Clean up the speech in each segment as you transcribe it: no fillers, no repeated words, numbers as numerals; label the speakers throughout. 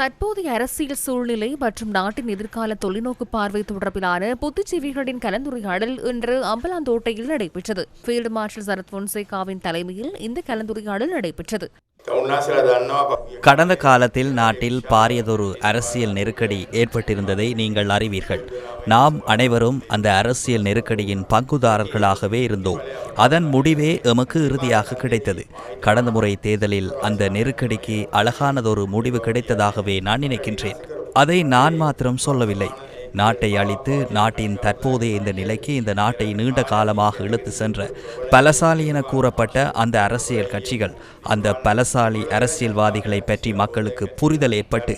Speaker 1: தற்போதைய அரசியல் சூழ்நிலை மற்றும் நாட்டின் எதிர்கால தொலைநோக்கு பார்வை தொடர்பிலான புத்திஜீவிகளின் கலந்துரையாடல் இன்று அம்பலாந்தோட்டையில் நடைபெற்றது. ஃபீல்டு மார்ஷல் சரத் பொன்சேகாவின் தலைமையில் இந்த கலந்துரையாடல் நடைபெற்றது.
Speaker 2: கடந்த காலத்தில் நாட்டில் பாரியதொரு அரசியல் நெருக்கடி ஏற்பட்டிருந்ததை நீங்கள் அறிவீர்கள். நாம் அனைவரும் அந்த அரசியல் நெருக்கடியின் பங்குதாரர்களாகவே இருந்தோம். அதன் முடிவே எமக்கு இறுதியாக கிடைத்தது. கடந்த முறை தேர்தலில் அந்த நெருக்கடிக்கு அழகானதொரு முடிவு கிடைத்ததாகவே நான் நினைக்கின்றேன். அதை நான் மாத்திரம் சொல்லவில்லை. நாட்டை அழித்து நாட்டின் தற்போதைய இந்த நிலைக்கு இந்த நாட்டை நீண்ட காலமாக இழுத்து சென்ற பலசாலி என கூறப்பட்ட அந்த அரசியல் கட்சிகள், அந்த பலசாலி அரசியல்வாதிகளை பற்றி மக்களுக்கு புரிதல் ஏற்பட்டு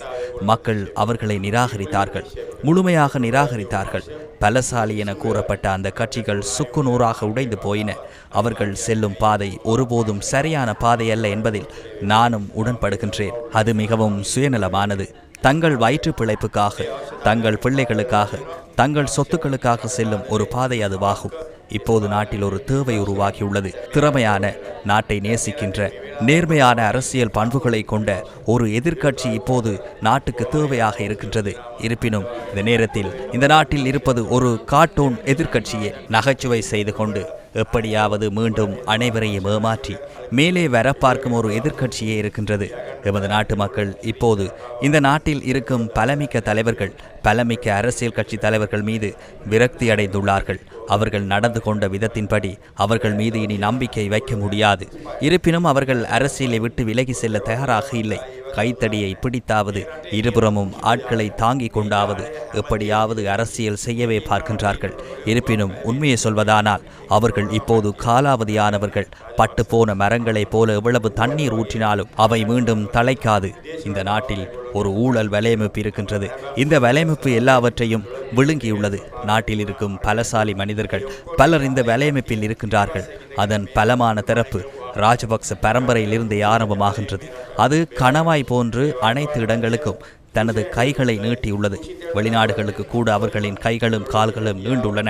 Speaker 2: மக்கள் அவர்களை நிராகரித்தார்கள், முழுமையாக நிராகரித்தார்கள். பலசாலி என கூறப்பட்ட அந்த கட்சிகள் சுக்குநூறாக உடைந்து போயின. அவர்கள் செல்லும் பாதை ஒருபோதும் சரியான பாதை அல்ல என்பதில் நானும் உடன்படுகின்றேன். அது மிகவும் சுயநலமானது. தங்கள் வயிற்று பிழைப்புக்காக, தங்கள் பிள்ளைகளுக்காக, தங்கள் சொத்துக்களுக்காக செல்லும் ஒரு பாதை அதுவாகும். இப்போது நாட்டில் ஒரு தேவை உருவாகியுள்ளது. திறமையான, நாட்டை நேசிக்கின்ற, நேர்மையான அரசியல் பண்புகளை கொண்ட ஒரு எதிர்க்கட்சி இப்போது நாட்டுக்கு தேவையாக இருக்கின்றது. இருப்பினும் இந்த நேரத்தில் இந்த நாட்டில் இருப்பது ஒரு கார்ட்டூன் எதிர்க்கட்சியே. நகைச்சுவை செய்து கொண்டு எப்படியாவது மீண்டும் அனைவரையும் ஏமாற்றி மேலே வர பார்க்கும் ஒரு எதிர்க்கட்சியே இருக்கின்றது. எமது நாட்டு மக்கள் இப்போது இந்த நாட்டில் இருக்கும் பலமிக்க தலைவர்கள், பலமிக்க அரசியல் கட்சி தலைவர்கள் மீது விரக்தி அடைந்துள்ளார்கள். அவர்கள் நடந்து கொண்ட விதத்தின்படி அவர்கள் மீது இனி நம்பிக்கை வைக்க முடியாது. இருப்பினும் அவர்கள் அரசியலை விட்டு விலகி செல்ல தயாராக இல்லை. கைத்தடியை பிடித்தாவது, இருபுறமும் ஆட்களை தாங்கிக் கொண்டாவது எப்படியாவது அரசியல் செய்யவே பார்க்கின்றார்கள். இருப்பினும் உண்மையை சொல்வதானால் அவர்கள் இப்போது காலாவதியானவர்கள். பட்டு போன மரங்களைப் போல எவ்வளவு தண்ணீர் ஊற்றினாலும் அவை மீண்டும் தழைக்காது. இந்த நாட்டில் ஒரு ஊழல் வலையமைப்பு இருக்கின்றது. இந்த வலையமைப்பு எல்லாவற்றையும் விழுங்கியுள்ளது. நாட்டில் இருக்கும் பலசாலி மனிதர்கள் பலர் இந்த வலையமைப்பில் இருக்கின்றார்கள். அதன் பலமான தரப்பு ராஜபக்ச பரம்பரையிலிருந்தே ஆரம்பமாகின்றது. அது கணவாய் போன்று அனைத்து இடங்களுக்கும் தனது கைகளை நீட்டியுள்ளது. வெளிநாடுகளுக்கு கூட அவர்களின் கைகளும் கால்களும் நீண்டுள்ளன.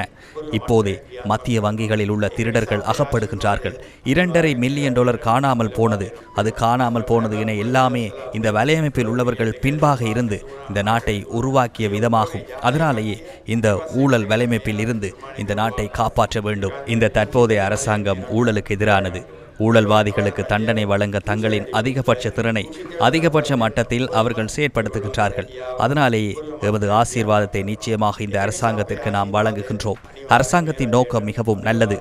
Speaker 2: இப்போதே மத்திய வங்கிகளில் உள்ள திருடர்கள் அகப்படுகின்றார்கள். $2.5 மில்லியன் காணாமல் போனது, அது காணாமல் போனது என எல்லாமே இந்த வலையமைப்பில் உள்ளவர்கள் பின்பாக இருந்து இந்த நாட்டை உருவாக்கிய விதமாகும். அதனாலேயே இந்த ஊழல் வலையமைப்பில் இருந்து இந்த நாட்டை காப்பாற்ற வேண்டும். இந்த தற்போதைய அரசாங்கம் ஊழலுக்கு எதிரானது. ஊழல்வாதிகளுக்கு தண்டனை வழங்க தங்களின் அதிகபட்ச திறனை அதிகபட்ச மட்டத்தில் அவர்கள் செயற்படுத்துகின்றார்கள். அதனாலேயே எமது ஆசீர்வாதத்தை நிச்சயமாக இந்த அரசாங்கத்திற்கு நாம் வழங்குகின்றோம். அரசாங்கத்தின் நோக்கம் மிகவும் நல்லது.